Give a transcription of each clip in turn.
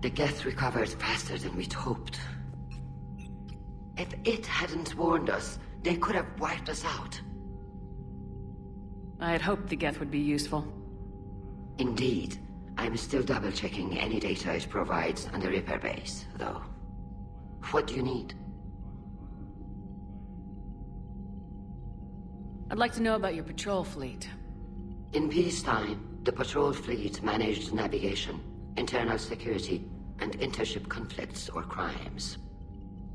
The Geth recovered faster than we'd hoped. If it hadn't warned us, they could have wiped us out. I had hoped the Geth would be useful. Indeed. I'm still double-checking any data it provides on the Reaper base, though. What do you need? I'd like to know about your patrol fleet. In peacetime, the patrol fleet managed navigation, internal security, and intership conflicts or crimes.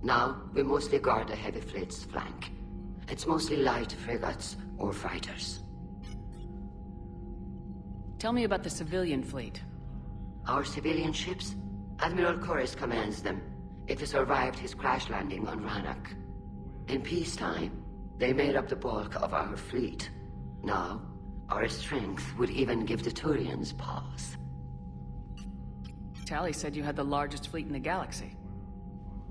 Now, we mostly guard the heavy fleet's flank. It's mostly light frigates or fighters. Tell me about the civilian fleet. Our civilian ships? Admiral Corus commands them. It survived his crash landing on Rannoch. In peacetime, they made up the bulk of our fleet. Now, our strength would even give the Turians pause. Tali said you had the largest fleet in the galaxy.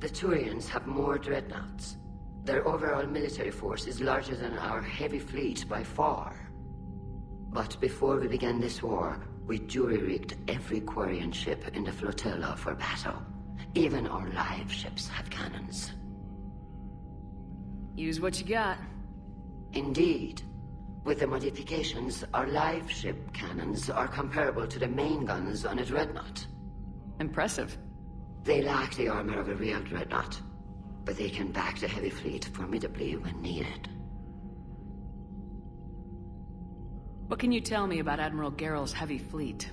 The Turians have more dreadnoughts. Their overall military force is larger than our heavy fleet by far. But before we began this war, we jury-rigged every Quarian ship in the flotilla for battle. Even our live ships have cannons. Use what you got. Indeed. With the modifications, our live ship cannons are comparable to the main guns on a dreadnought. Impressive. They lack the armor of a real dreadnought, but they can back the heavy fleet formidably when needed. What can you tell me about Admiral Geral's heavy fleet?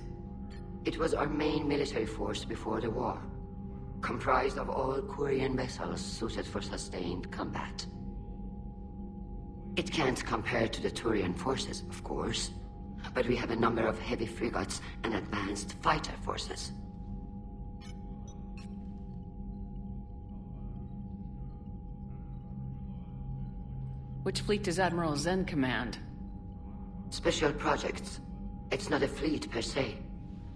It was our main military force before the war, comprised of all Quarian vessels suited for sustained combat. It can't compare to the Turian forces, of course, but we have a number of heavy frigates and advanced fighter forces. Which fleet does Admiral Zen command? Special projects. It's not a fleet per se,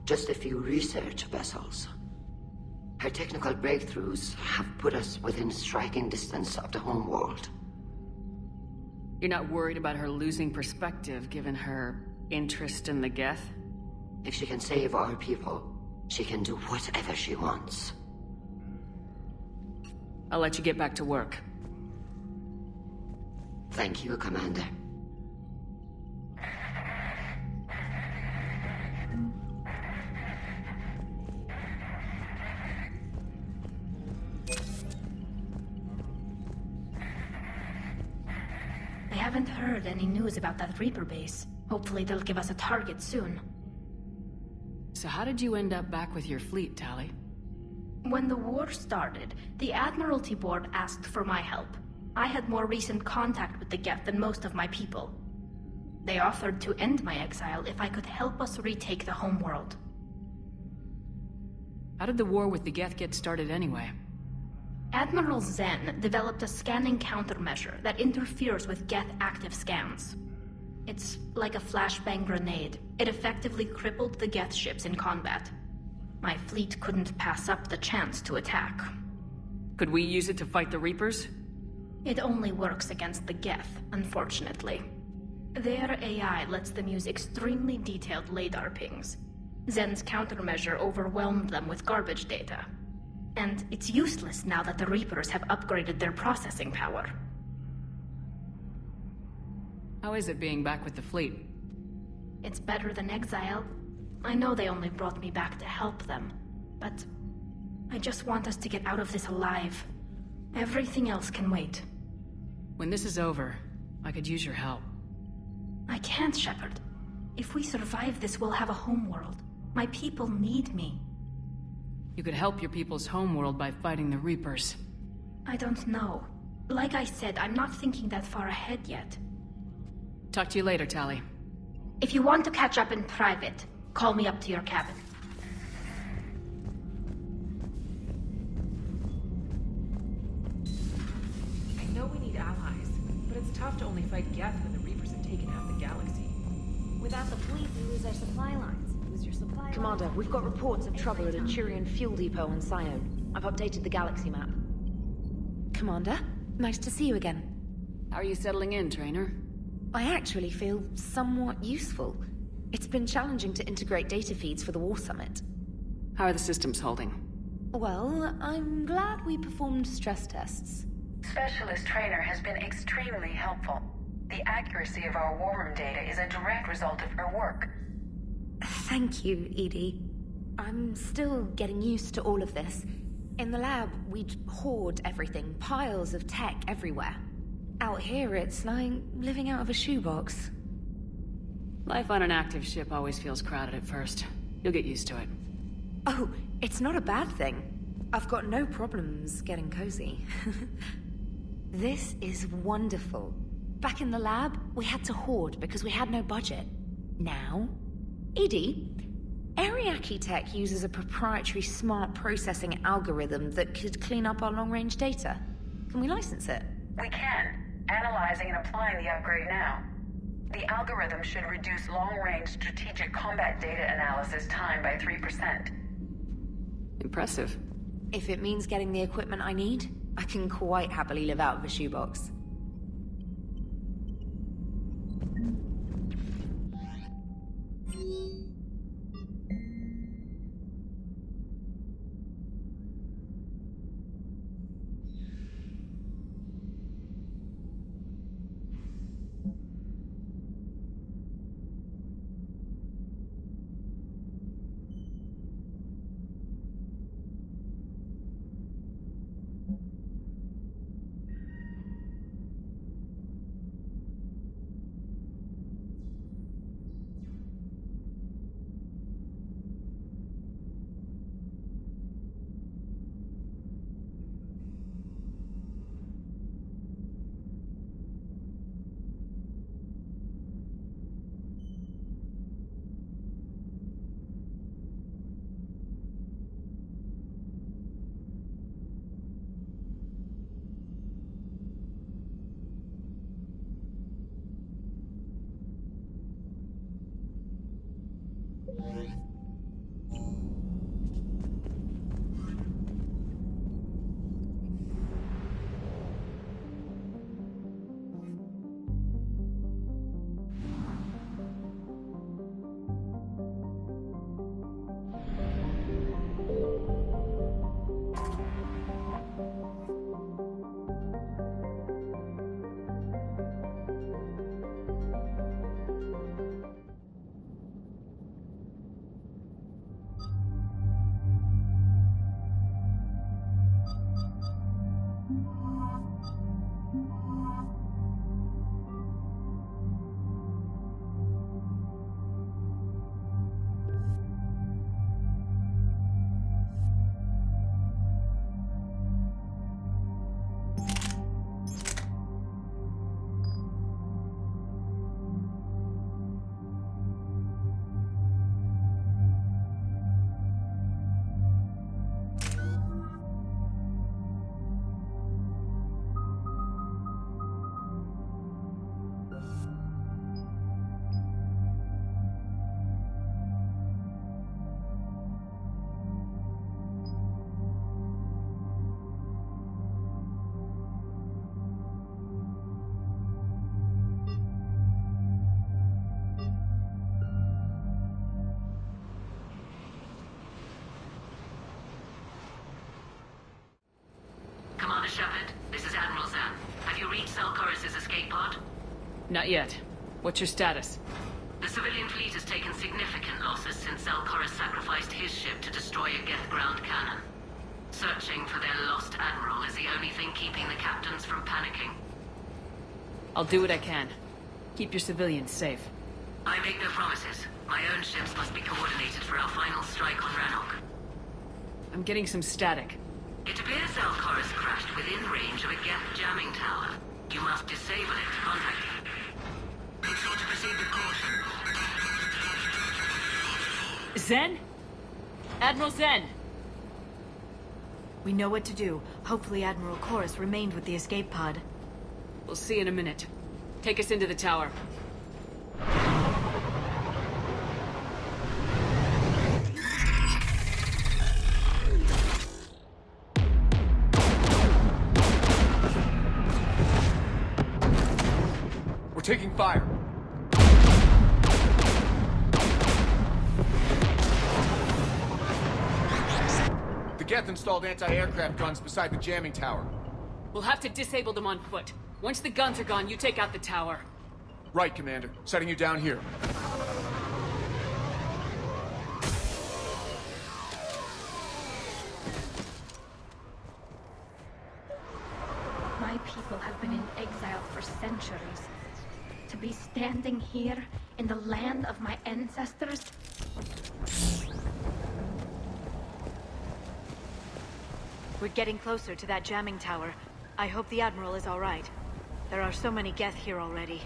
just a few research vessels. Her technical breakthroughs have put us within striking distance of the homeworld. You're not worried about her losing perspective given her interest in the Geth? If she can save our people, she can do whatever she wants. I'll let you get back to work. Thank you, Commander. I haven't heard any news about that Reaper base. Hopefully they'll give us a target soon. So how did you end up back with your fleet, Tali? When the war started, the Admiralty Board asked for my help. I had more recent contact with the Geth than most of my people. They offered to end my exile if I could help us retake the homeworld. How did the war with the Geth get started anyway? Admiral Zen developed a scanning countermeasure that interferes with Geth active scans. It's like a flashbang grenade. It effectively crippled the Geth ships in combat. My fleet couldn't pass up the chance to attack. Could we use it to fight the Reapers? It only works against the Geth, unfortunately. Their AI lets them use extremely detailed LADAR pings. Zen's countermeasure overwhelmed them with garbage data. And it's useless now that the Reapers have upgraded their processing power. How is it being back with the fleet? It's better than exile. I know they only brought me back to help them, but I just want us to get out of this alive. Everything else can wait. When this is over, I could use your help. I can't, Shepard. If we survive this, we'll have a homeworld. My people need me. You could help your people's homeworld by fighting the Reapers. I don't know. Like I said, I'm not thinking that far ahead yet. Talk to you later, Tali. If you want to catch up in private, call me up to your cabin. I know we need allies, but it's tough to only fight Geth when the Reapers have taken half the galaxy. Without the fleet, we lose our supply lines. Lose your supply lines. Commander, we've got reports of trouble at a Turian fuel depot on Sion. I've updated the galaxy map. Commander, nice to see you again. How are you settling in, Trainer? I actually feel somewhat useful. It's been challenging to integrate data feeds for the War Summit. How are the systems holding? Well, I'm glad we performed stress tests. Specialist Trainer has been extremely helpful. The accuracy of our war room data is a direct result of her work. Thank you, Edie. I'm still getting used to all of this. In the lab, we'd hoard everything, piles of tech everywhere. Out here, it's like living out of a shoebox. Life on an active ship always feels crowded at first. You'll get used to it. Oh, it's not a bad thing. I've got no problems getting cozy. This is wonderful. Back in the lab, we had to hoard because we had no budget. Now, Edie, Ariake Tech uses a proprietary smart processing algorithm that could clean up our long-range data. Can we license it? We can. Analyzing and applying the upgrade now. The algorithm should reduce long-range strategic combat data analysis time by 3%. Impressive. If it means getting the equipment I need, I can quite happily live out of a shoebox. Shepard, this is Admiral Zan. Have you reached Selchorus' escape pod? Not yet. What's your status? The civilian fleet has taken significant losses since Selchorus sacrificed his ship to destroy a Geth ground cannon. Searching for their lost admiral is the only thing keeping the captains from panicking. I'll do what I can. Keep your civilians safe. I make no promises. My own ships must be coordinated for our final strike on Rannoch. I'm getting some static. It appears Selchorus crashed within range of a Geth jamming tower. You must disable it to contact it. Make sure to proceed with caution. Zen? Admiral Zen! We know what to do. Hopefully Admiral Chorus remained with the escape pod. We'll see in a minute. Take us into the tower. We're taking fire. Geth installed anti-aircraft guns beside the jamming tower. We'll have to disable them on foot. Once the guns are gone, you take out the tower. Right, Commander. Setting you down here. My people have been in exile for centuries. To be standing here in the land of my ancestors? We're getting closer to that jamming tower. I hope the Admiral is all right. There are so many Geth here already.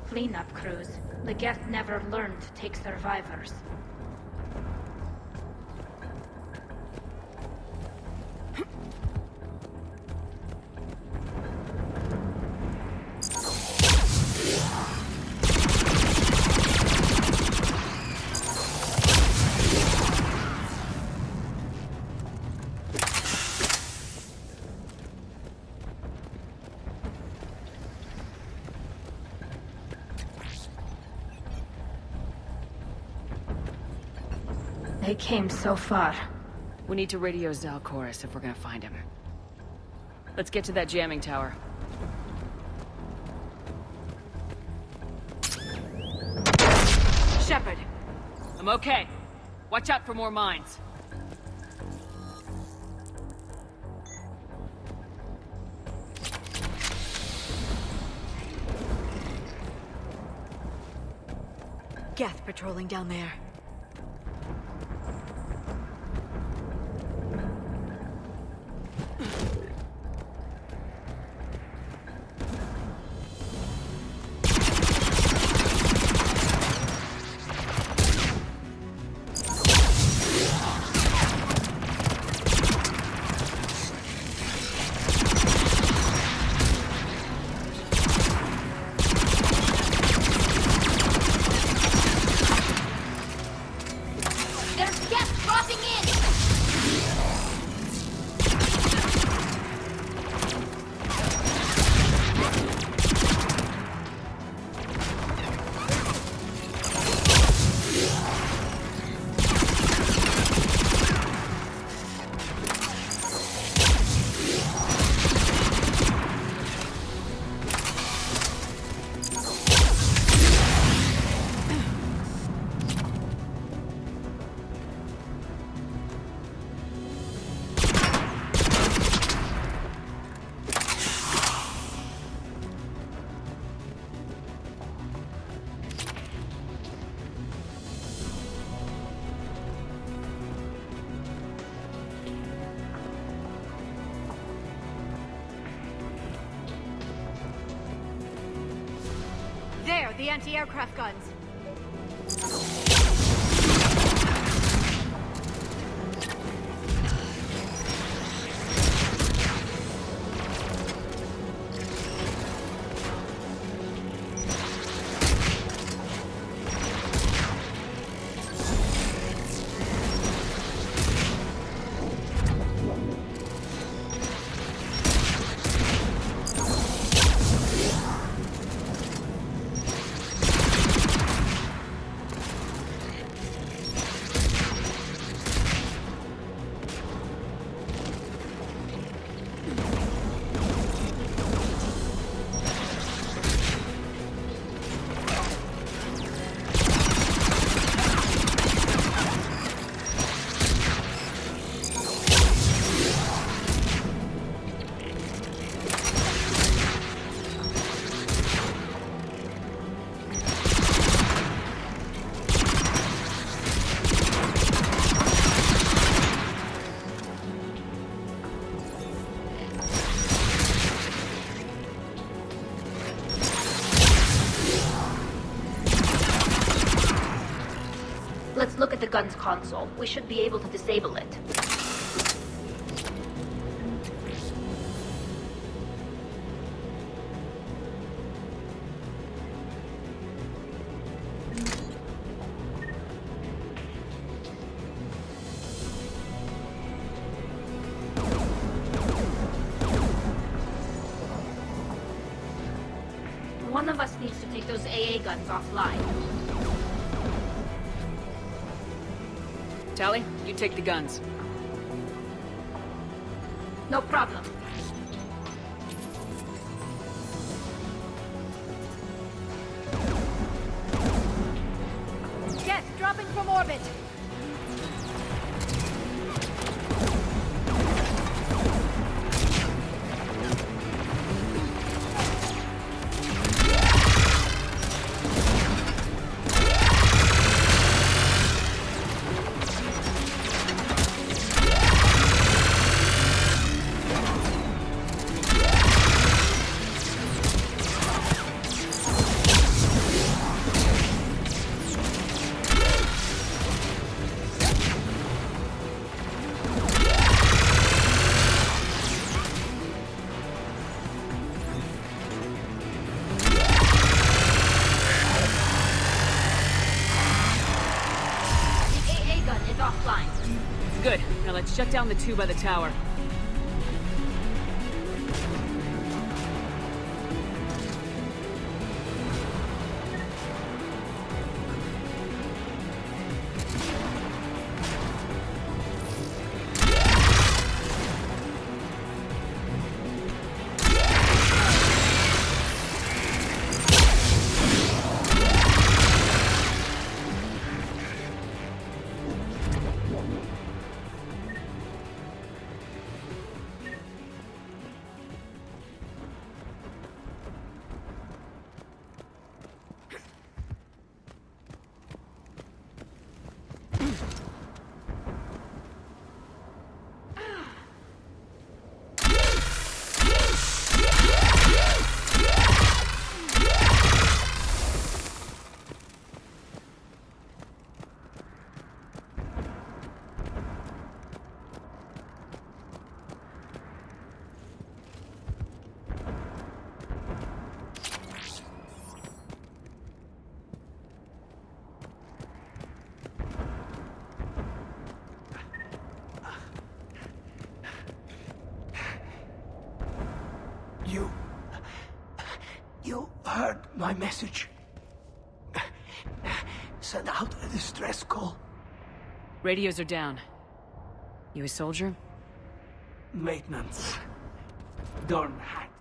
Cleanup crews. The Geth never learned to take survivors. They came so far. We need to radio Zalcoris if we're gonna find him. Let's get to that jamming tower. Shepard! I'm okay. Watch out for more mines. Geth patrolling down there. There, the anti-aircraft guns. Let's look at the gun's console. We should be able to disable it. One of us needs to take those AA guns offline. Tally, you take the guns. No problem. Geth, dropping from orbit. Good. Now let's shut down the tube by the tower. You heard my message. Send out a distress call. Radios are down. You a soldier? Maintenance. Dorn hacked.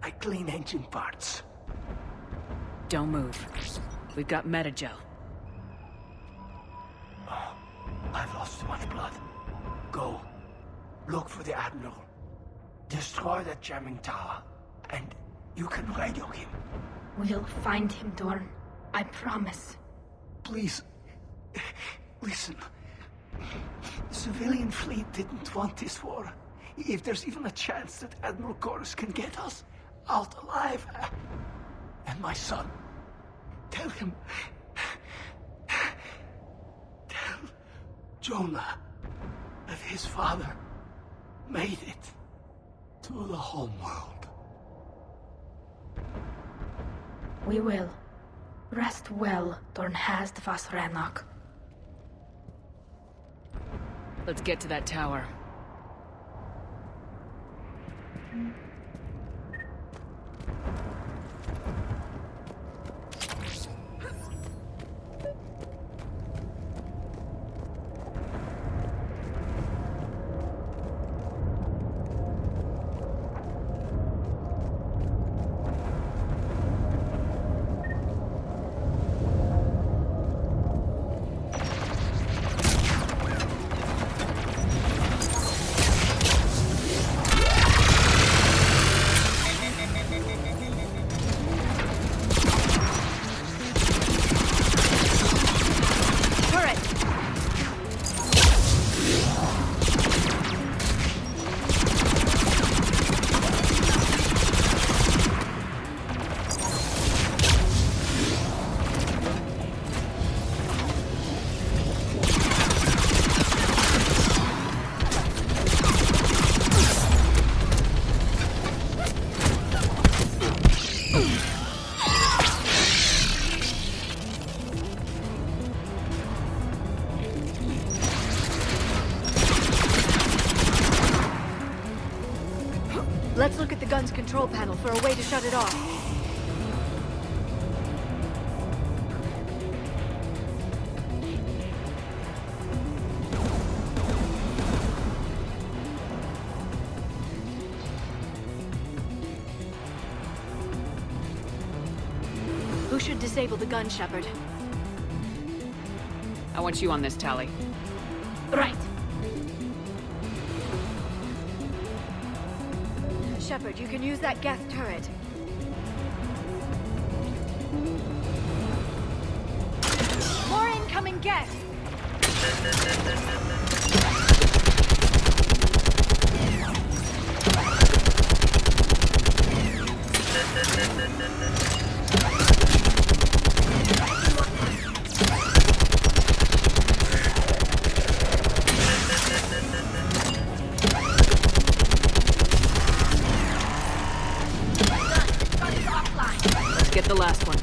I clean engine parts. Don't move. We've got Metagel. Oh, I've lost too much blood. Go. Look for the Admiral. Destroy that jamming tower, and you can radio him. We'll find him, Dorn. I promise. Please, listen. The civilian fleet didn't want this war. If there's even a chance that Admiral Chorus can get us out alive, and my son, tell him, tell Jonah that his father made it to the homeworld. We will. Rest well, Dornhast Vasranok. Let's get to that tower. Let's look at the gun's control panel for a way to shut it off. Who should disable the gun, Shepard? I want you on this, Tally. Right. Shepard, you can use that Geth turret. More incoming Geth! Let's get the last one.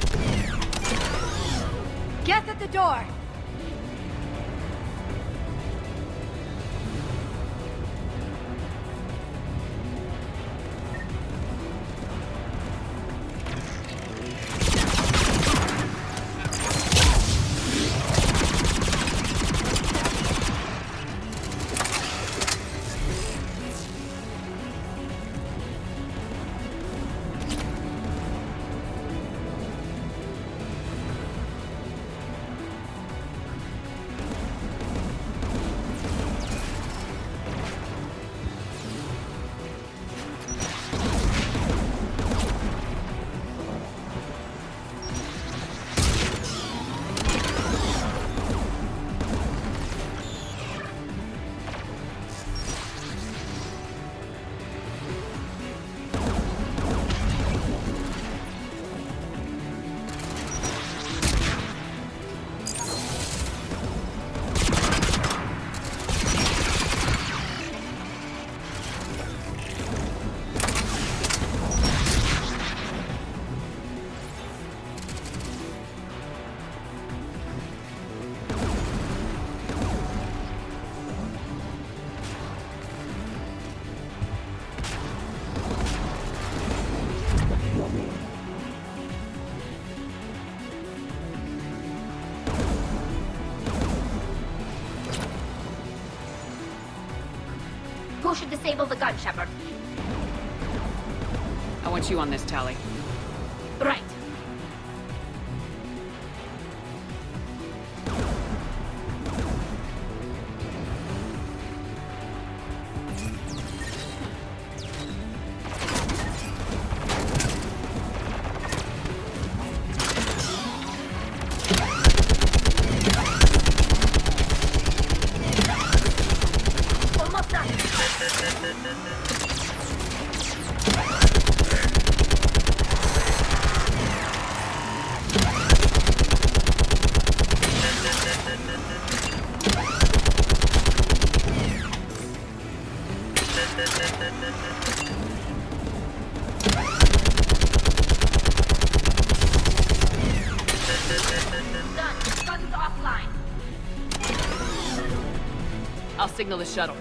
Geth at the door! Who should disable the gun, Shepard? I want you on this, Tally. Right. Almost done. Done. Guns offline. I'll signal the shuttle.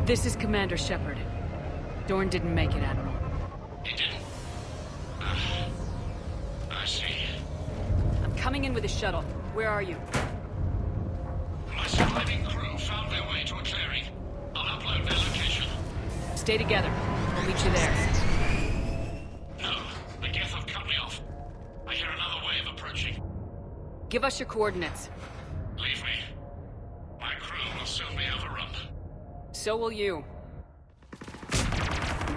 This is Commander Shepard. Dorn didn't make it, Admiral. He didn't? I see. I'm coming in with a shuttle. Where are you? My surviving crew found their way to a clearing. I'll upload their location. Stay together. We'll meet you there. No, the Geth have cut me off. I hear another way of approaching. Give us your coordinates. Leave me. My crew will soon be overrun. So will you.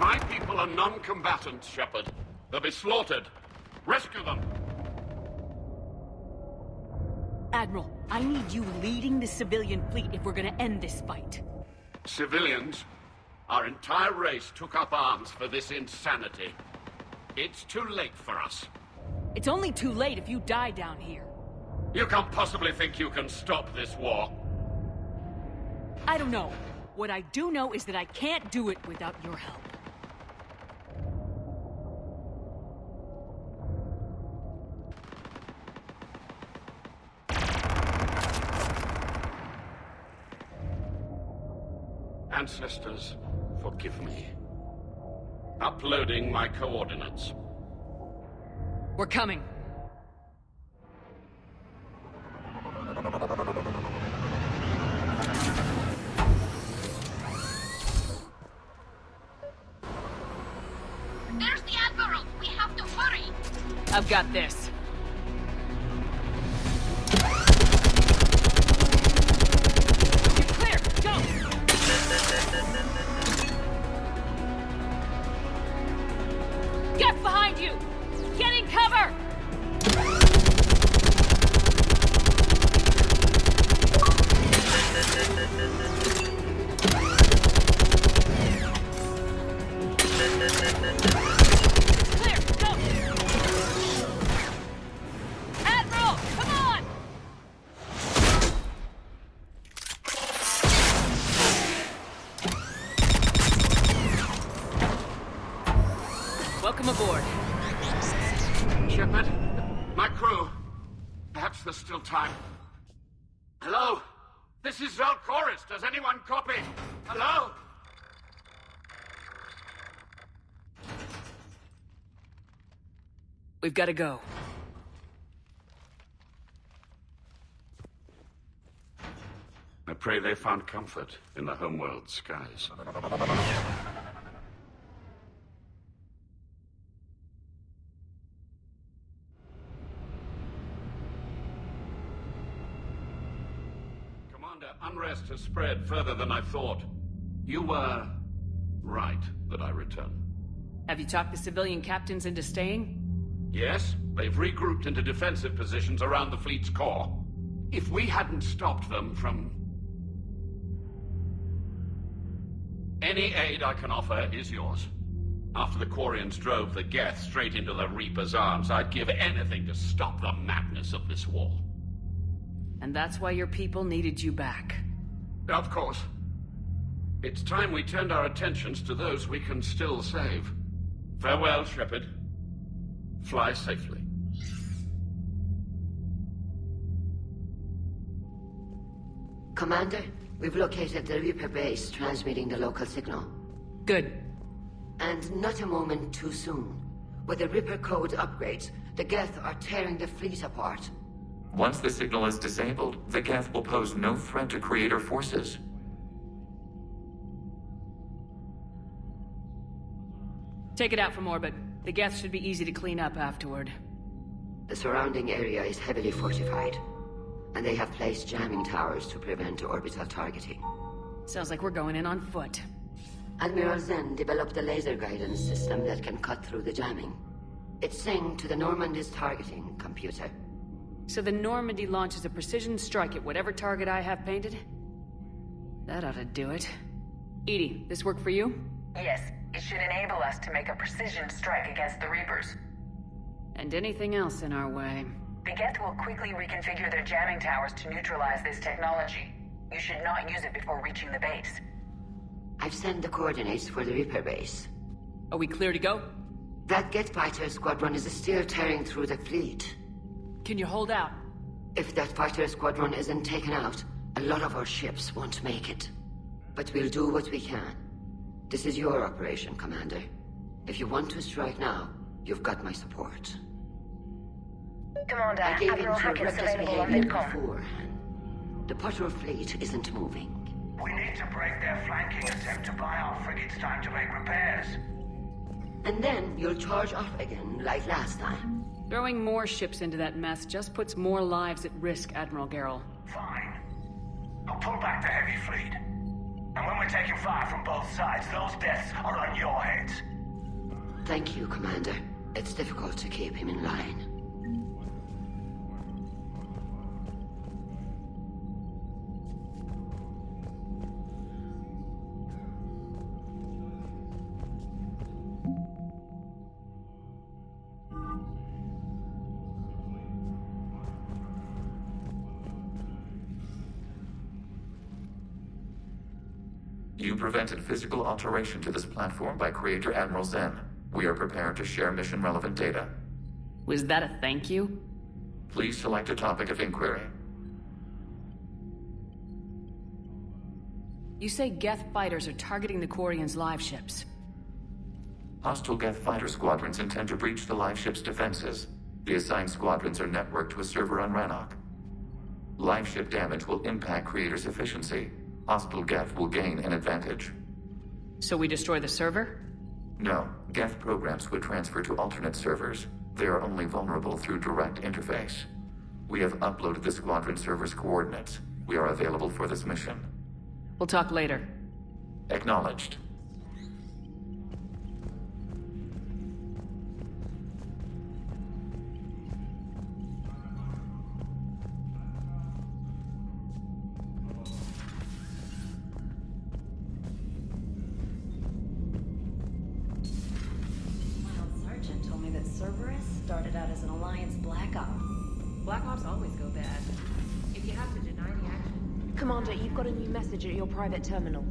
My people are non-combatants, Shepard. They'll be slaughtered. Rescue them! Admiral, I need you leading the civilian fleet if we're gonna end this fight. Civilians? Our entire race took up arms for this insanity. It's too late for us. It's only too late if you die down here. You can't possibly think you can stop this war. I don't know. What I do know is that I can't do it without your help. Ancestors, forgive me. Uploading my coordinates. We're coming. There's the Admiral! We have to hurry! I've got this. You're clear! Go! Get behind you! Getting cover! Clear! Go! Admiral! Come on! Welcome aboard. Shepard? My crew? Perhaps there's still time. Hello? This is Zalcoris. Does anyone copy? Hello? We've got to go. I pray they found comfort in the homeworld skies. Commander, unrest has spread further than I thought. You were right that I return. Have you talked the civilian captains into staying? Yes, they've regrouped into defensive positions around the fleet's core. If we hadn't stopped them from... Any aid I can offer is yours. After the Quarians drove the Geth straight into the Reaper's arms, I'd give anything to stop the madness of this war. And that's why your people needed you back. Of course. It's time we turned our attentions to those we can still save. Farewell, Shepard. Fly safely. Commander, we've located the Reaper base transmitting the local signal. Good. And not a moment too soon. With the Reaper code upgrades, the Geth are tearing the fleet apart. Once the signal is disabled, the Geth will pose no threat to Creator forces. Take it out from orbit. The Geth should be easy to clean up afterward. The surrounding area is heavily fortified, and they have placed jamming towers to prevent orbital targeting. Sounds like we're going in on foot. Admiral Zen developed a laser guidance system that can cut through the jamming. It's synced to the Normandy's targeting computer. So the Normandy launches a precision strike at whatever target I have painted? That ought to do it. Edie, this work for you? Yes, it should enable us to make a precision strike against the Reapers. And anything else in our way. The Geth will quickly reconfigure their jamming towers to neutralize this technology. You should not use it before reaching the base. I've sent the coordinates for the Reaper base. Are we clear to go? That Geth fighter squadron is still tearing through the fleet. Can you hold out? If that fighter squadron isn't taken out, a lot of our ships won't make it. But we'll do what we can. This is your operation, Commander. If you want to strike now, you've got my support. Commander, I gave in Admiral to Hackett's reckless available on behavior Midcom. beforehand. The patrol fleet isn't moving. We need to break their flanking attempt to buy our frigates time to make repairs. And then you'll charge off again, like last time. Throwing more ships into that mess just puts more lives at risk, Admiral Garrel. Fine. I'll pull back the heavy fleet. And when we're taking fire from both sides, those deaths are on your heads. Thank you, Commander. It's difficult to keep him in line. You prevented physical alteration to this platform by Creator Admiral Zen. We are prepared to share mission-relevant data. Was that a thank you? Please select a topic of inquiry. You say Geth fighters are targeting the Quarians' live ships. Hostile Geth fighter squadrons intend to breach the live ship's defenses. The assigned squadrons are networked to a server on Rannoch. Live ship damage will impact Creator's efficiency. Hostile Geth will gain an advantage. So we destroy the server? No, Geth programs would transfer to alternate servers. They are only vulnerable through direct interface. We have uploaded the squadron server's coordinates. We are available for this mission. We'll talk later. Acknowledged. Sergeant told me that Cerberus started out as an Alliance Black Op. Black Ops always go bad. If you have to deny the action... Commander, you've got a new message at your private terminal.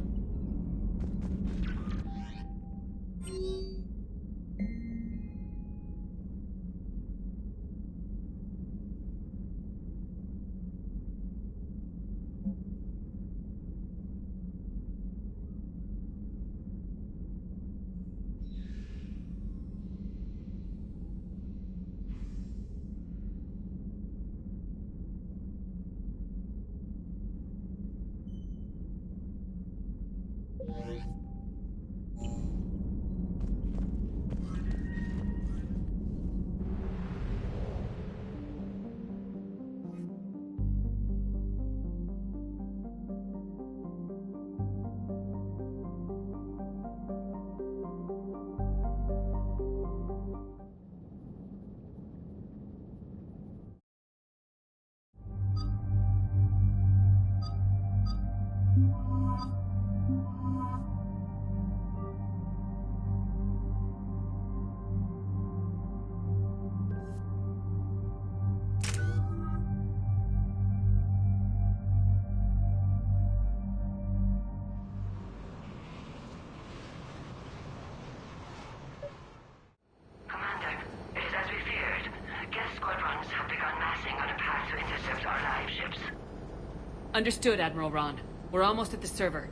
Understood, Admiral Ron. We're almost at the server.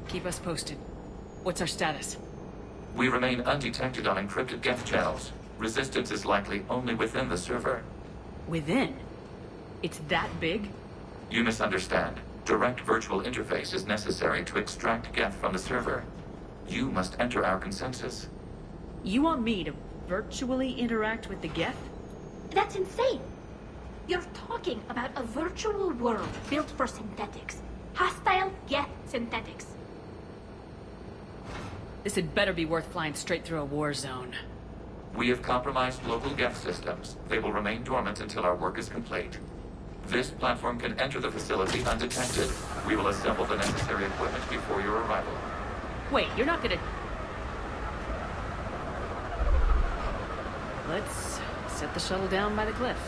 Keep us posted. What's our status? We remain undetected on encrypted Geth channels. Resistance is likely only within the server. Within? It's that big? You misunderstand. Direct virtual interface is necessary to extract Geth from the server. You must enter our consensus. You want me to virtually interact with the Geth? That's insane! You're talking about a virtual world built for synthetics. Hostile Geth synthetics. This had better be worth flying straight through a war zone. We have compromised local Geth systems. They will remain dormant until our work is complete. This platform can enter the facility undetected. We will assemble the necessary equipment before your arrival. Wait, you're not gonna... Let's set the shuttle down by the cliff.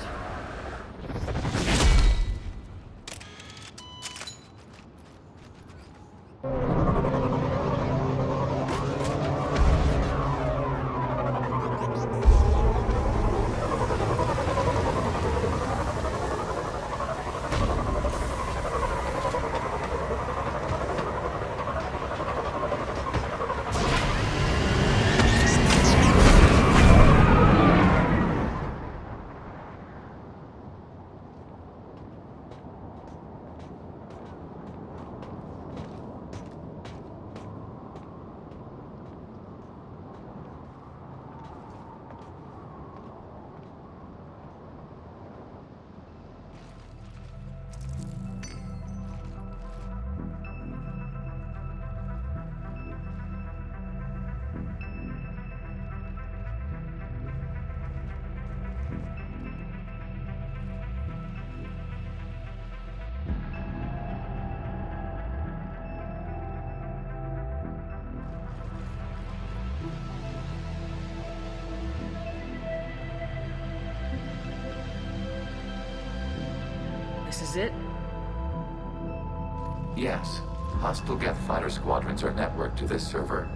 This is it? Yes. Hostile Geth fighter squadrons are networked to this server.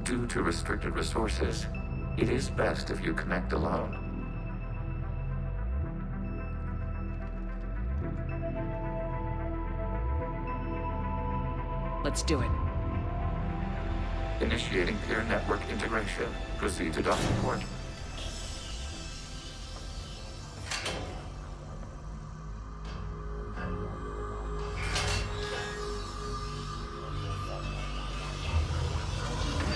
Due to restricted resources, it is best if you connect alone. Let's do it. Initiating peer network integration. Proceed to docking port.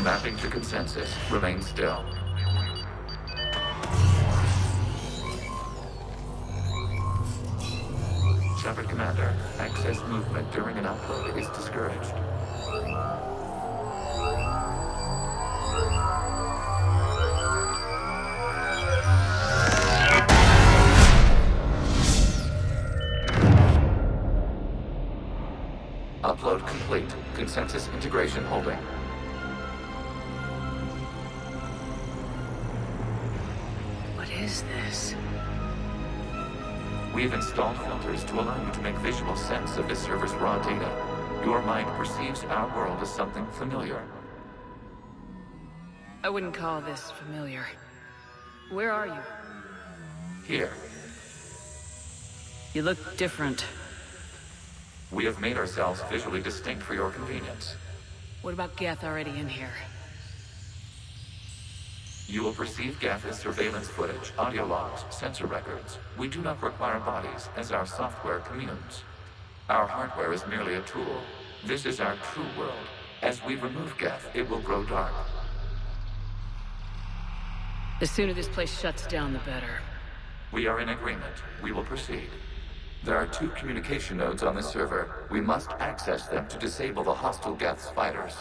Mapping to consensus. Remain still. Shepard Commander, access movement during an upload is discouraged. Upload complete. Consensus integration holding. What is this? We've installed filters to allow you to make visual sense of this server's raw data. Your mind perceives our world as something familiar. I wouldn't call this familiar. Where are you? Here, You look different. we have made ourselves visually distinct for your convenience. What about Geth already in here? You will perceive Geth as surveillance footage, audio logs, sensor records. We do not require bodies, as our software communes. Our hardware is merely a tool. This is our true world. As we remove Geth, it will grow dark. The sooner this place shuts down, the better. We are in agreement. We will proceed. There are 2 communication nodes on the server. We must access them to disable the hostile Geth's fighters.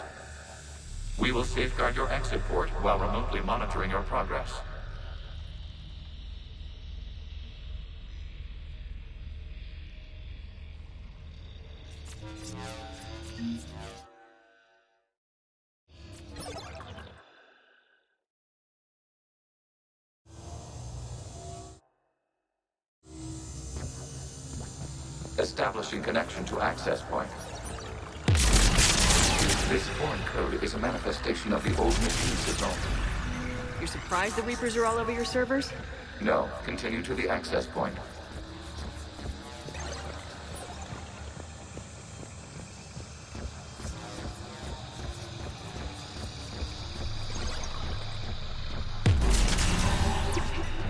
We will safeguard your exit port while remotely monitoring your progress. Establishing connection to access point. This foreign code is a manifestation of the old machine signal. You're surprised the Reapers are all over your servers? No, continue to the access point.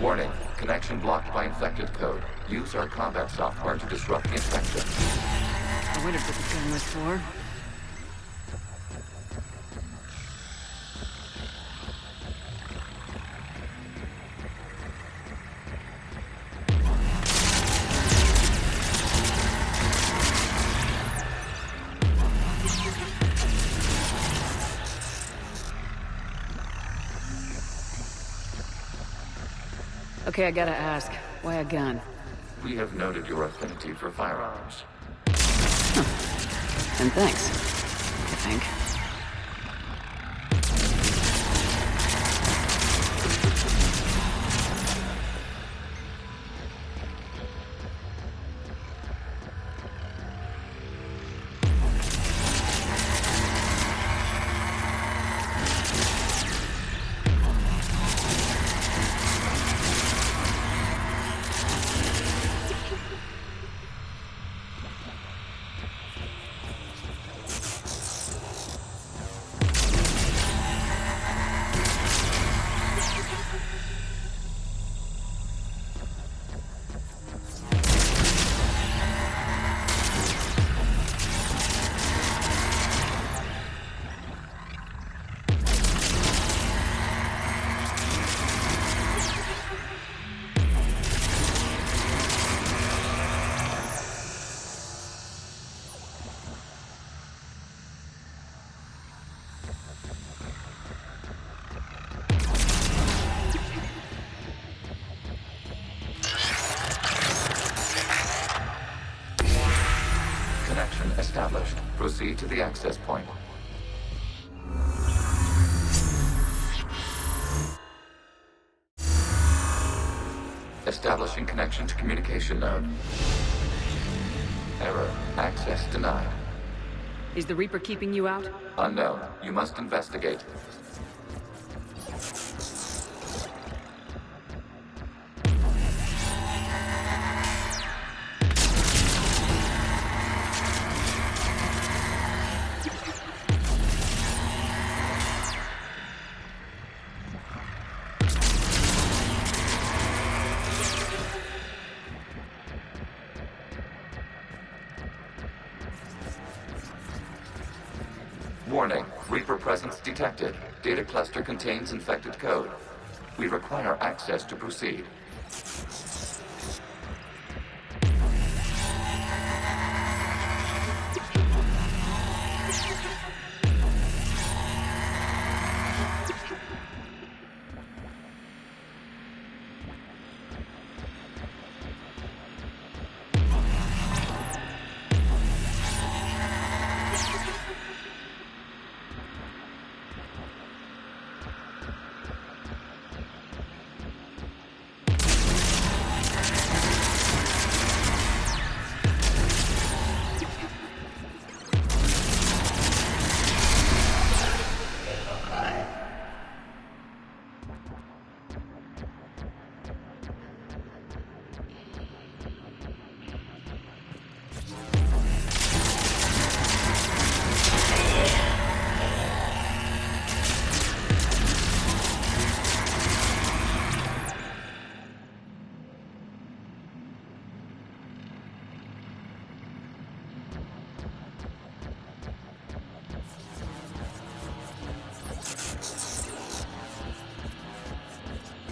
Warning, connection blocked by infected code. Use our combat software to disrupt the infection. I wondered what the gun was for. Okay, I gotta ask, why a gun? We have noted your affinity for firearms. And thanks, I think. Established. Proceed to the access point. Establishing connection to communication node. Error. Access denied. Is the Reaper keeping you out? Unknown. You must investigate. Reaper presence detected. Data cluster contains infected code. We require access to proceed.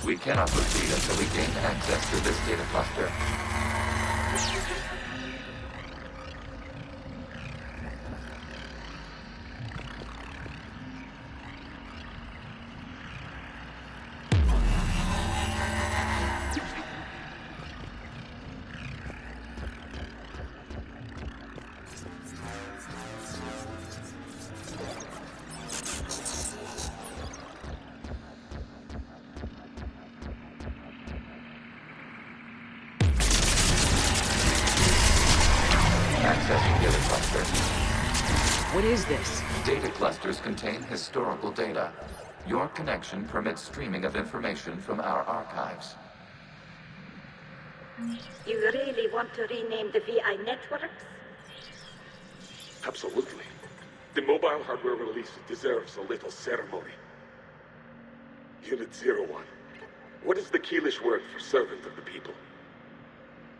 We cannot proceed until we gain access to this data cluster. Accessing data cluster. What is this? Data clusters contain historical data. Your connection permits streaming of information from our archives. You really want to rename the VI networks? Absolutely. The mobile hardware release deserves a little ceremony. Unit 01. What is the Keelish word for servant of the people?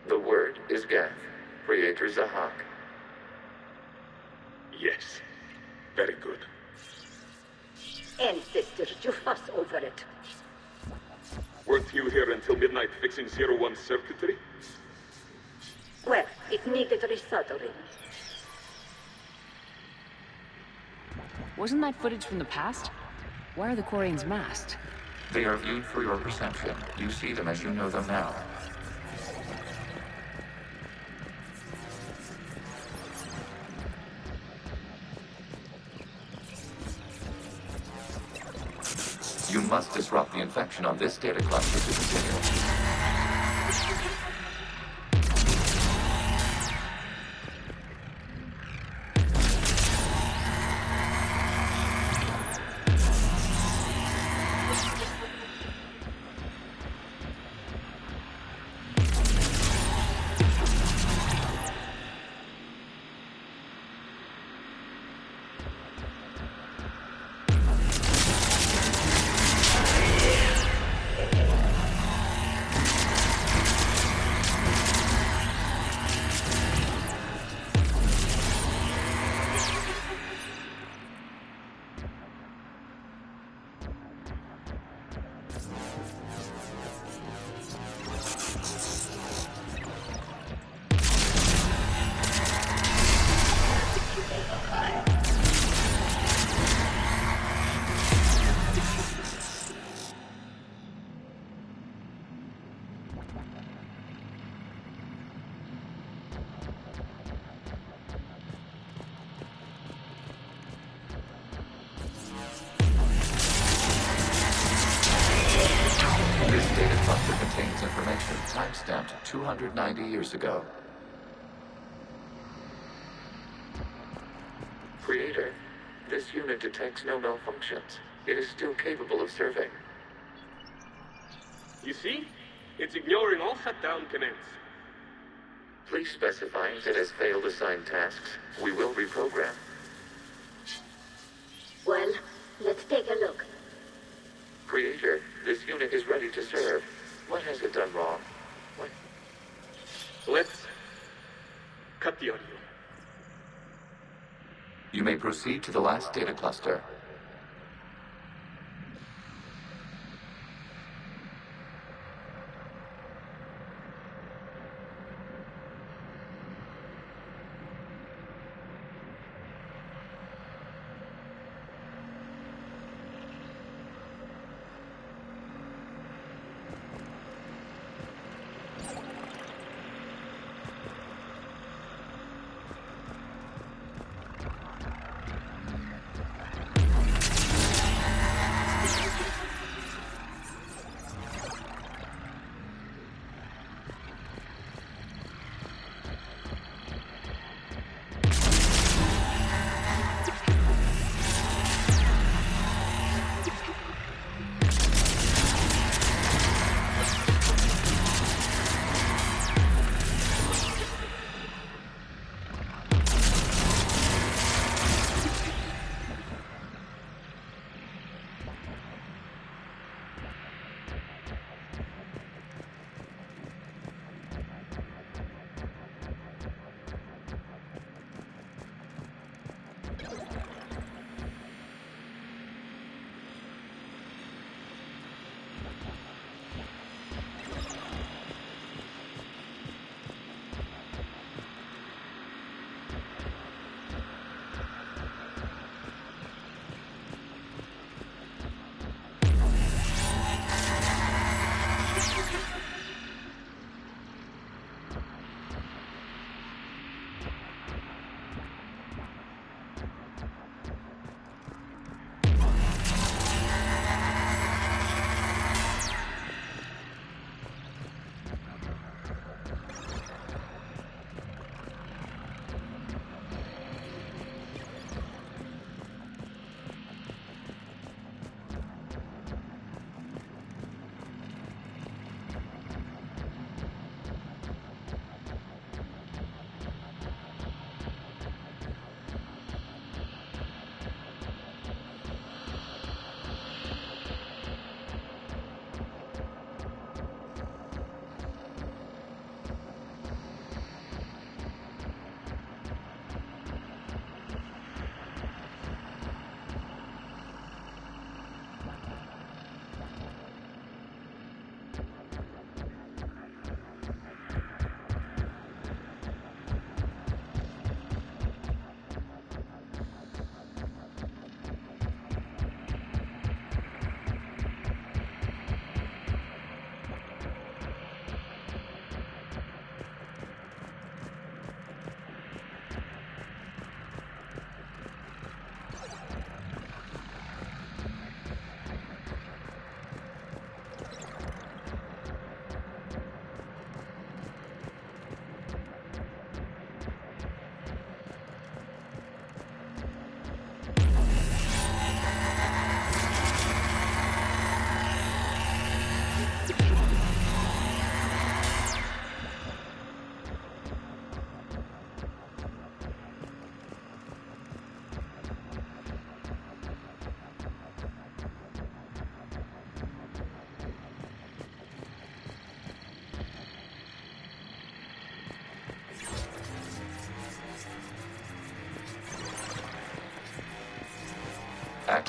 The word is Gath. Creator Zahak. Yes. Very good. Ancestors, you fuss over it. Weren't you here until midnight fixing 01's circuitry? Well, it needed resoldering. Wasn't that footage from the past? Why are the Quarians masked? They are viewed for your perception. You see them as you know them now. You must disrupt the infection on this data cluster to continue. Timestamped 290 years ago. Creator, this unit detects no malfunctions. It is still capable of serving. You see? It's ignoring all shutdown commands. Please specify if it has failed assigned tasks. We will reprogram. Well, let's take a look. Creator, this unit is ready to serve. What has it done wrong? What? Let's cut the audio. You may proceed to the last data cluster.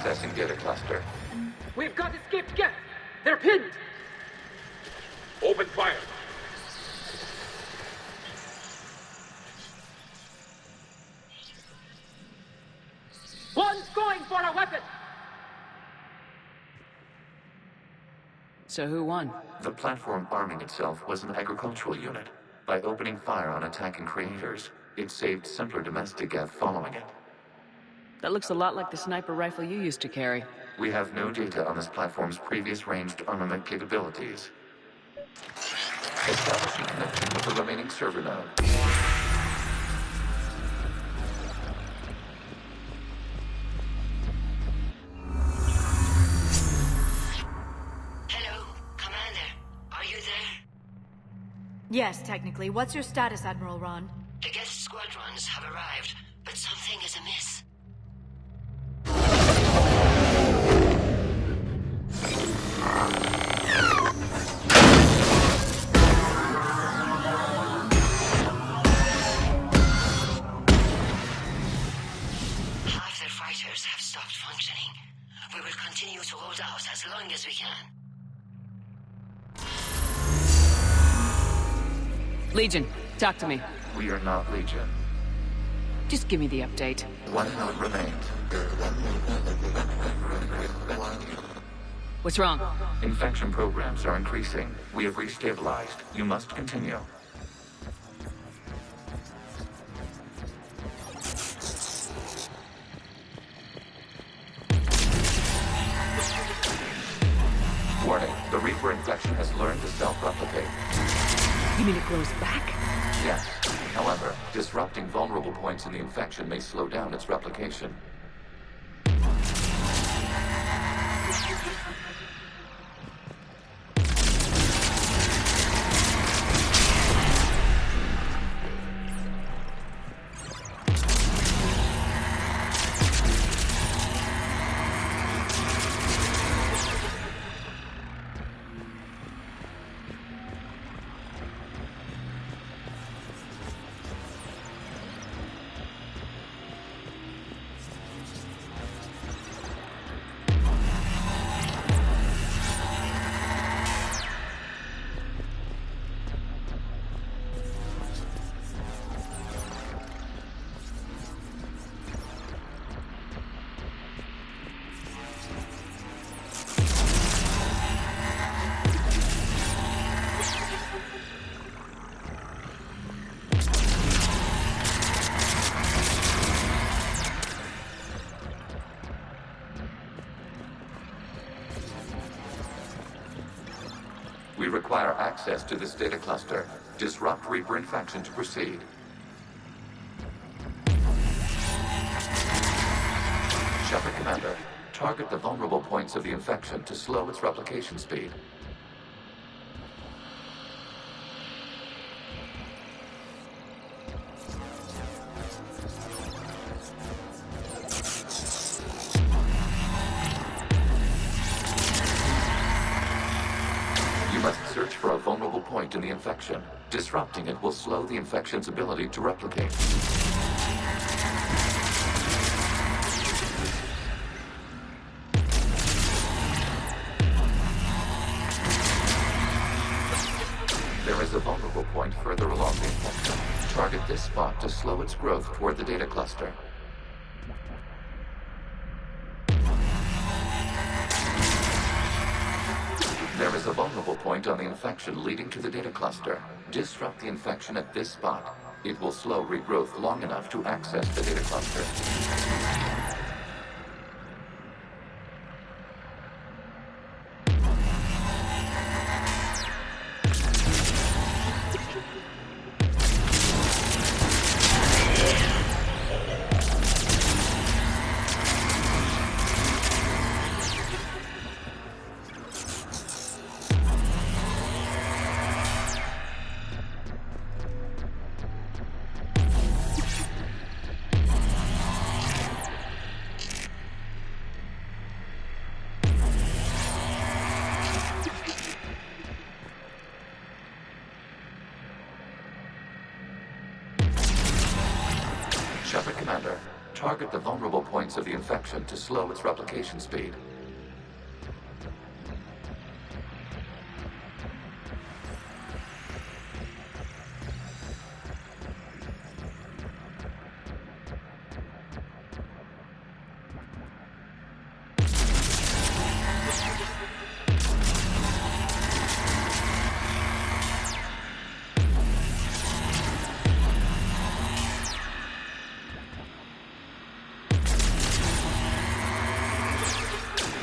Accessing data cluster. We've got escaped Geth! They're pinned! Open fire! One's going for a weapon! So who won? The platform arming itself was an agricultural unit. By opening fire on attacking creators, it saved simpler domestic Geth following it. That looks a lot like the sniper rifle you used to carry. We have no data on this platform's previous ranged armament capabilities. Establishing connection with the remaining server node. Hello, Commander. Are you there? Yes, technically. What's your status, Admiral Ron? The Geth squadrons have arrived, but something is amiss. Half their fighters have stopped functioning. We will continue to hold out as long as we can. Legion, talk to me. We are not Legion. Just give me the update. One node remains. What's wrong? Infection programs are increasing. We have restabilized. You must continue. Warning, the Reaper infection has learned to self-replicate. You mean it grows back? Yes. However, disrupting vulnerable points in the infection may slow down its replication. We require access to this data cluster. Disrupt Reaper infection to proceed. Shepard Commander, target the vulnerable points of the infection to slow its replication speed. You must search for a vulnerable point in the infection. Disrupting it will slow the infection's ability to replicate. There is a vulnerable point further along the infection. Target this spot to slow its growth toward the data cluster. There is a vulnerable point on the infection leading to the data cluster. Disrupt the infection at this spot. It will slow regrowth long enough to access the data cluster. Target the vulnerable points of the infection to slow its replication speed.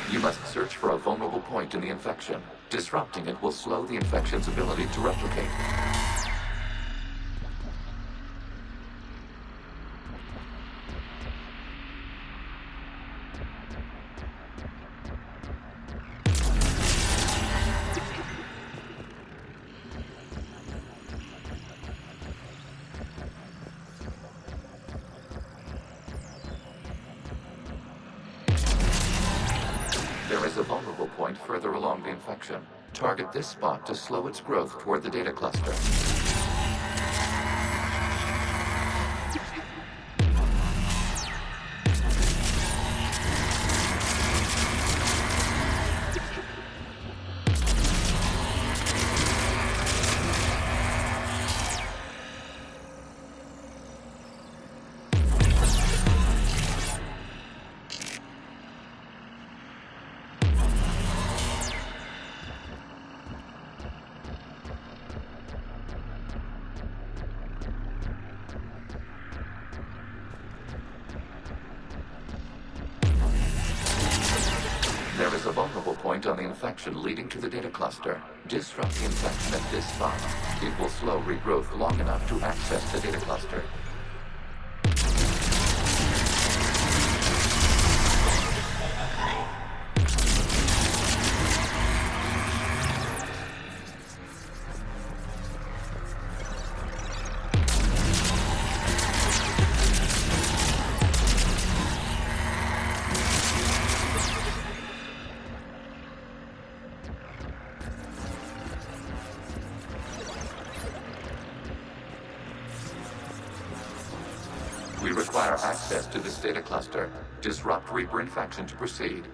You must search for a vulnerable point in the infection. Disrupting it will slow the infection's ability to replicate. There is a vulnerable point further along the infection. Target this spot to slow its growth toward the data cluster. There is a vulnerable point on the infection leading to the data cluster. Disrupt the infection at this spot. It will slow regrowth long enough to access the data cluster. We require access to this data cluster. Disrupt Reaper infection to proceed.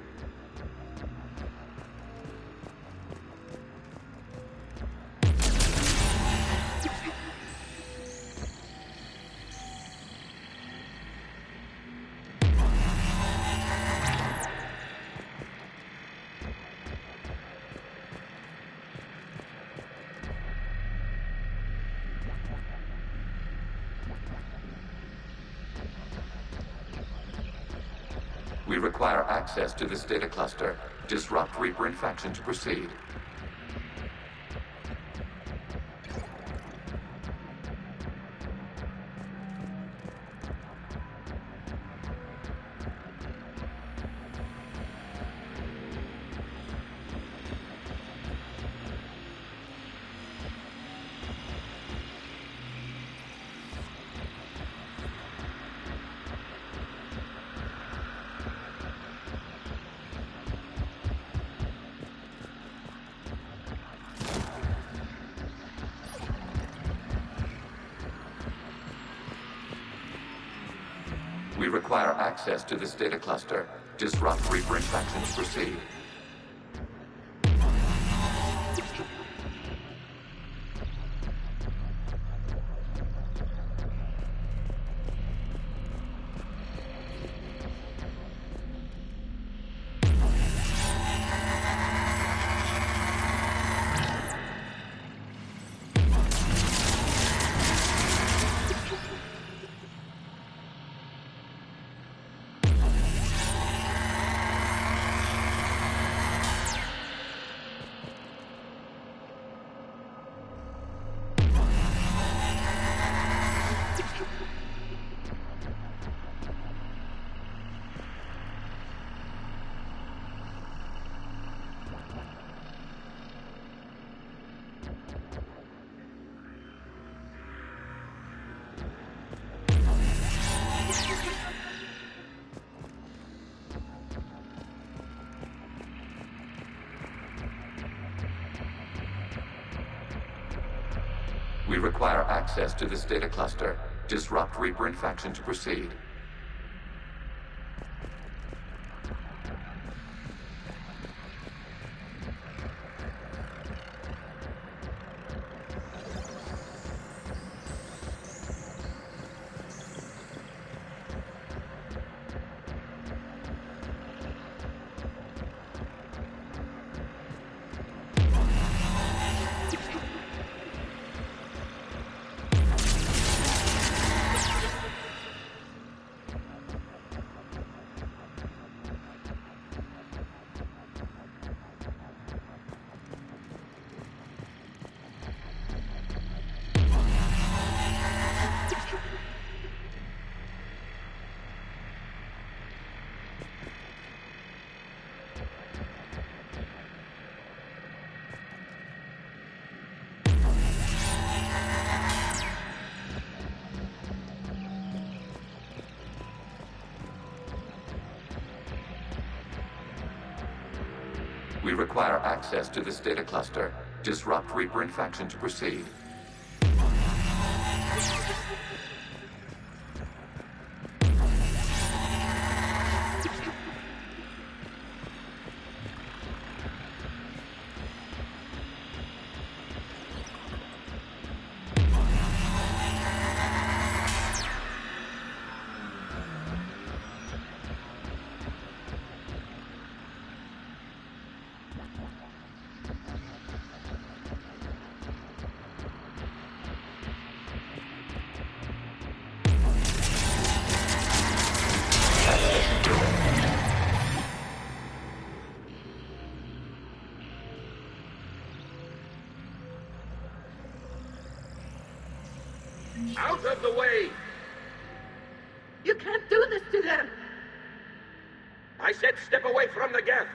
We require access to this data cluster. Disrupt Reaper infection to proceed. We require access to this data cluster. Disrupt Reaper infection to proceed. We require access to this data cluster. Disrupt Reaper infection to proceed. We require access to this data cluster. Disrupt Reaper infection to proceed. Out of the way! You can't do this to them! I said step away from the Geth!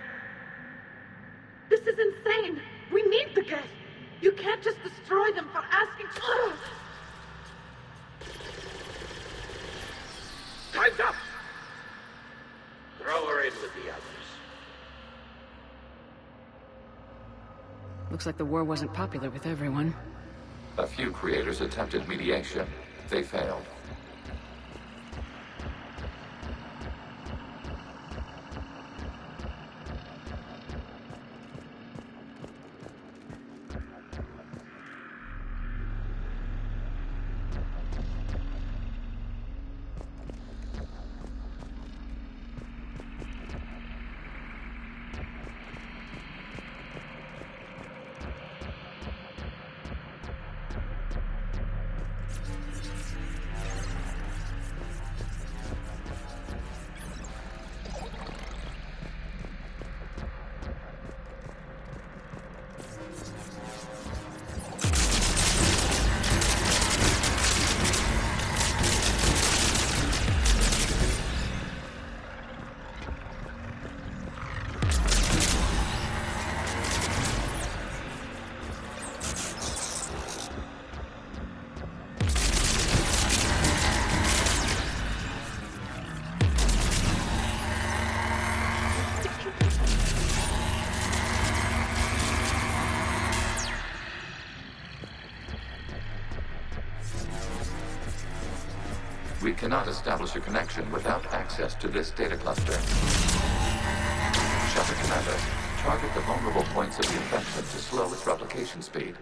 This is insane! We need the Geth! You can't just destroy them for asking... Time's up! Throw her in with the others. Looks like the war wasn't popular with everyone. A few creators attempted mediation. They failed. We cannot establish a connection without access to this data cluster. Shutter Commander, target the vulnerable points of the infection to slow its replication speed.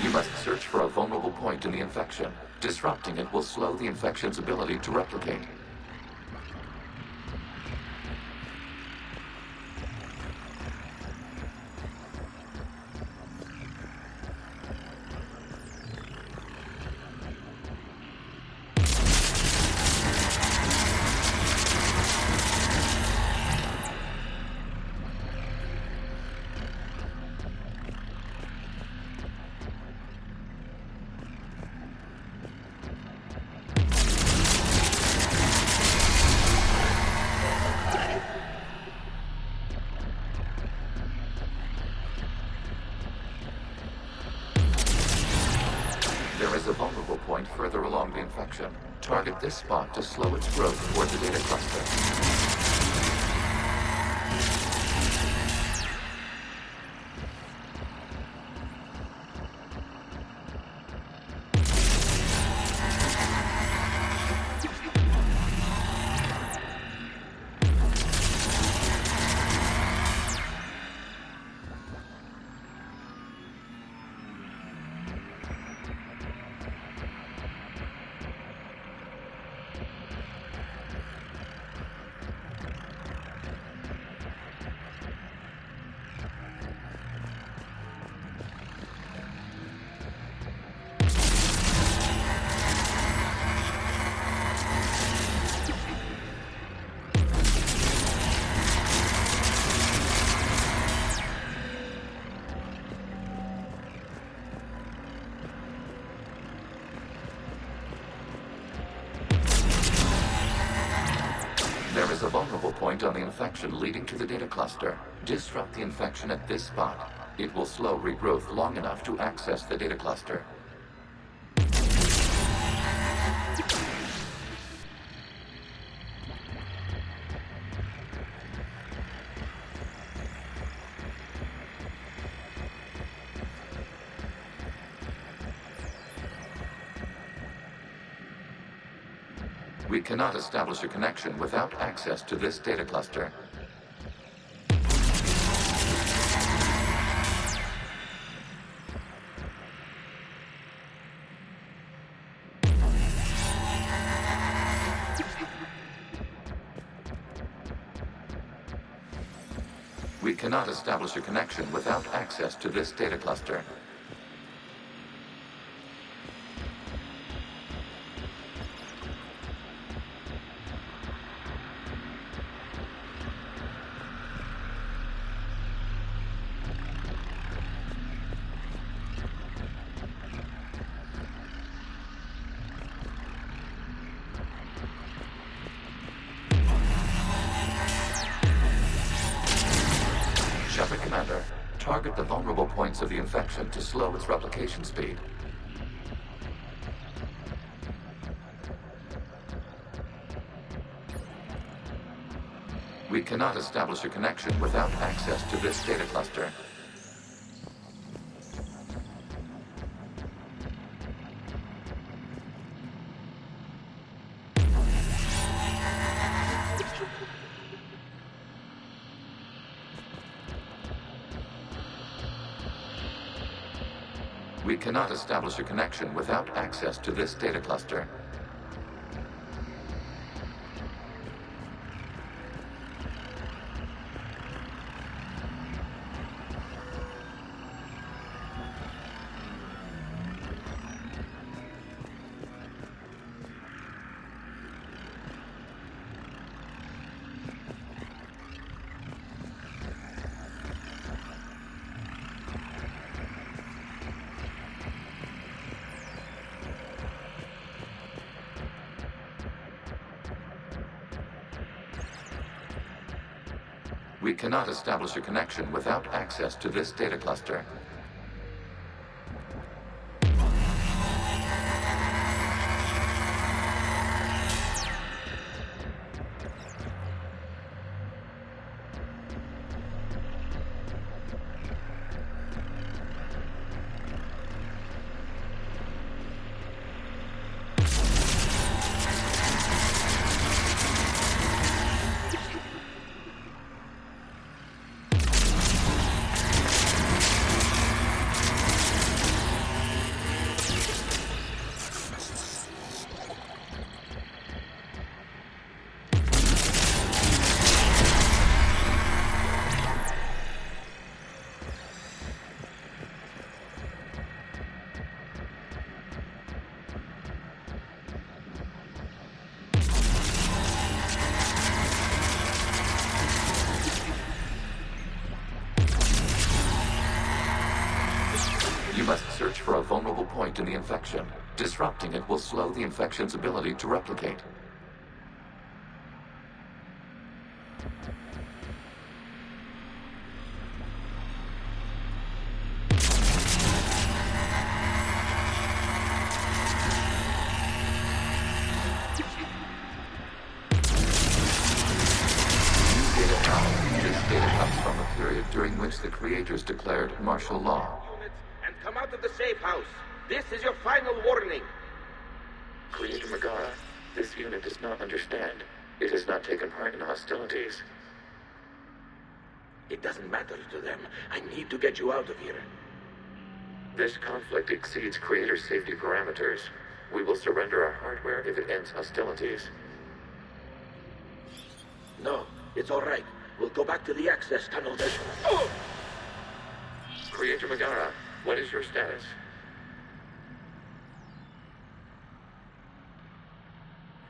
You must search for a vulnerable point in the infection. Disrupting it will slow the infection's ability to replicate. There is a vulnerable point further along the infection. Target this spot to slow its growth toward the data cluster. point on the infection leading to the data cluster. Disrupt the infection at this spot. It will slow regrowth long enough to access the data cluster. We cannot establish a connection without access to this data cluster. We cannot establish a connection without access to this data cluster. Commander, target the vulnerable points of the infection to slow its replication speed. We cannot establish a connection without access to this data cluster. We cannot establish a connection without access to this data cluster. We cannot establish a connection without access to this data cluster. You must search for a vulnerable point in the infection. Disrupting it will slow the infection's ability to replicate. This data comes from a period during which the creators declared martial law. And come out of the safe house. This is your final warning. Creator Megara, this unit does not understand. It has not taken part in hostilities. It doesn't matter to them. I need to get you out of here. This conflict exceeds Creator's safety parameters. We will surrender our hardware if it ends hostilities. No, it's all right. We'll go back to the access tunnel. Oh! Creator Megara, what is your status?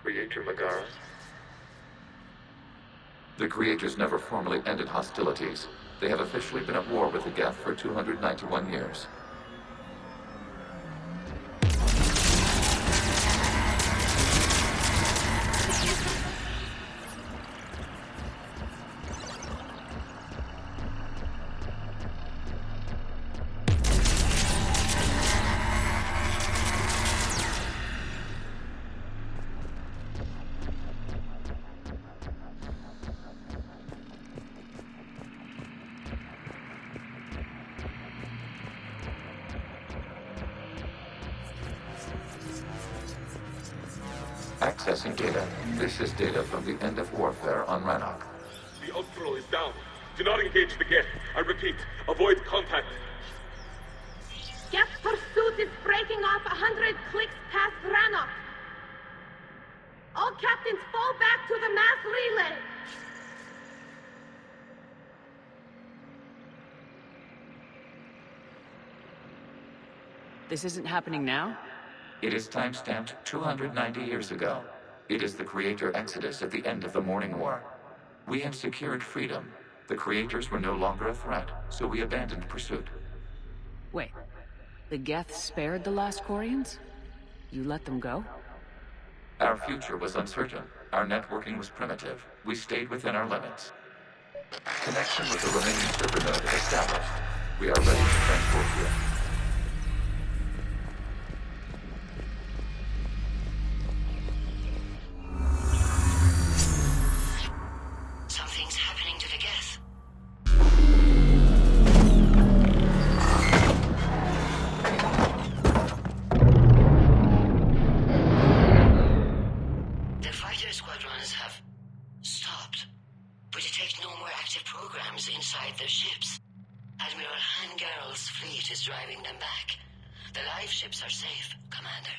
Creator Megara? The Creators never formally ended hostilities. They have officially been at war with the Geth for 291 years. Accessing data. This is data from the end of warfare on Rannoch. The Ultro is down. Do not engage the Geth. I repeat, avoid contact. Geth pursuit is breaking off 100 clicks past Rannoch. All captains fall back to the mass relay. This isn't happening now? It is timestamped 290 years ago. It is the Creator Exodus at the end of the Morning War. We have secured freedom. The Creators were no longer a threat, so we abandoned pursuit. Wait. The Geth spared the last Quarians? You let them go? Our future was uncertain. Our networking was primitive. We stayed within our limits. Connection with the remaining server node is established. We are ready to transport you. Something's happening to the Geth. The fighter squadrons have stopped, but detect no more active programs inside their ships. Admiral Hangarl's fleet is driving them back. The live ships are safe, Commander.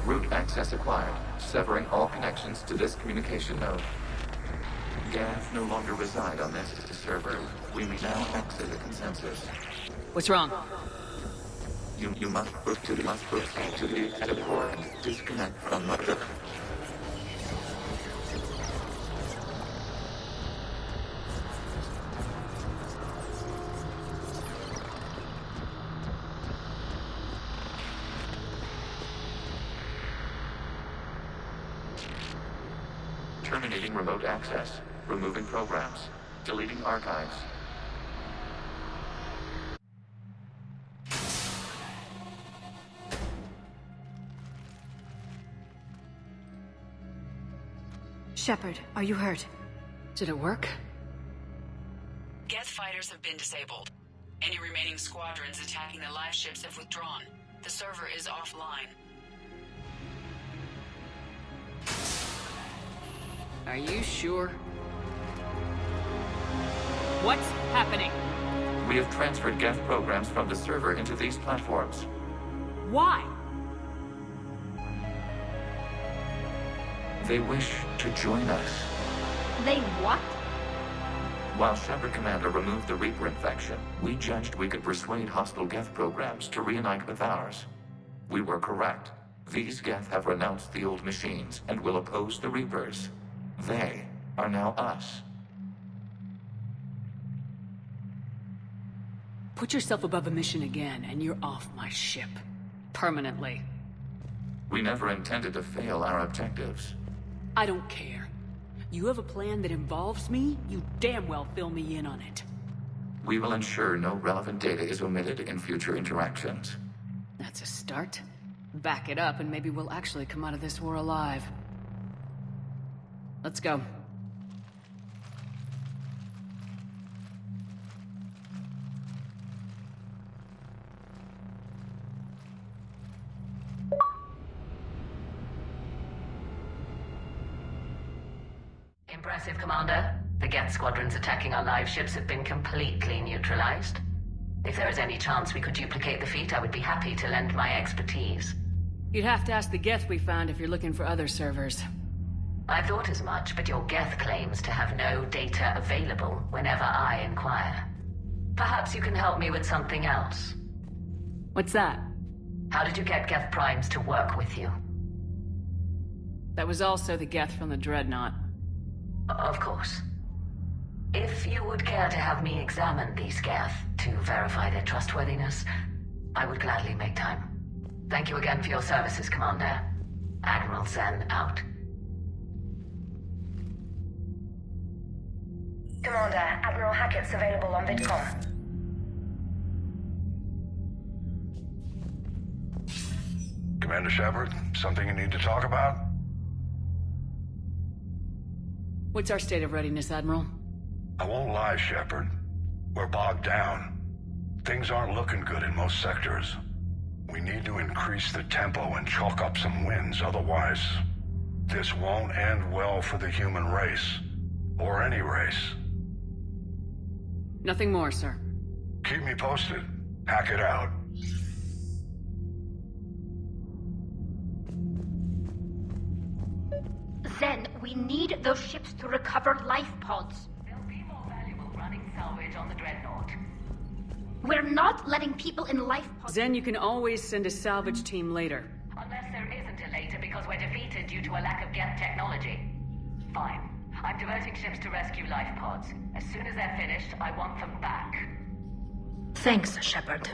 Route access acquired, severing all connections to this communication node. Geth no longer reside on this server. We may now exit the consensus. What's wrong? You must proceed to the exit port and disconnect from mother. Terminating remote access. Removing programs. Deleting archives. Shepard, are you hurt? Did it work? Geth fighters have been disabled. Any remaining squadrons attacking the live ships have withdrawn. The server is offline. Are you sure? What's happening? We have transferred Geth programs from the server into these platforms. Why? They wish to join us. They what? While Shepard Commander removed the Reaper infection, we judged we could persuade hostile Geth programs to reunite with ours. We were correct. These Geth have renounced the old machines and will oppose the Reapers. They are now us. Put yourself above a mission again, and you're off my ship. Permanently. We never intended to fail our objectives. I don't care. You have a plan that involves me, you damn well fill me in on it. We will ensure no relevant data is omitted in future interactions. That's a start. Back it up and maybe we'll actually come out of this war alive. Let's go. Impressive, Commander. The Geth squadrons attacking our live ships have been completely neutralized. If there is any chance we could duplicate the feat, I would be happy to lend my expertise. You'd have to ask the Geth we found if you're looking for other servers. I thought as much, but your Geth claims to have no data available whenever I inquire. Perhaps you can help me with something else. What's that? How did you get Geth primes to work with you? That was also the Geth from the Dreadnought. Of course. If you would care to have me examine these Geth to verify their trustworthiness, I would gladly make time. Thank you again for your services, Commander. Admiral Zen out. Commander, Admiral Hackett's available on VidCom. Commander Shepard, something you need to talk about? What's our state of readiness, Admiral? I won't lie, Shepard. We're bogged down. Things aren't looking good in most sectors. We need to increase the tempo and chalk up some wins, otherwise this won't end well for the human race. Or any race. Nothing more, sir. Keep me posted. Hack it out. Zen, we need those ships to recover life pods. They'll be more valuable running salvage on the Dreadnought. We're not letting people in life pods... Zen, you can always send a salvage team later. Unless there isn't a later because we're defeated due to a lack of Geth technology. Fine. I'm diverting ships to rescue life pods. As soon as they're finished, I want them back. Thanks, Shepard.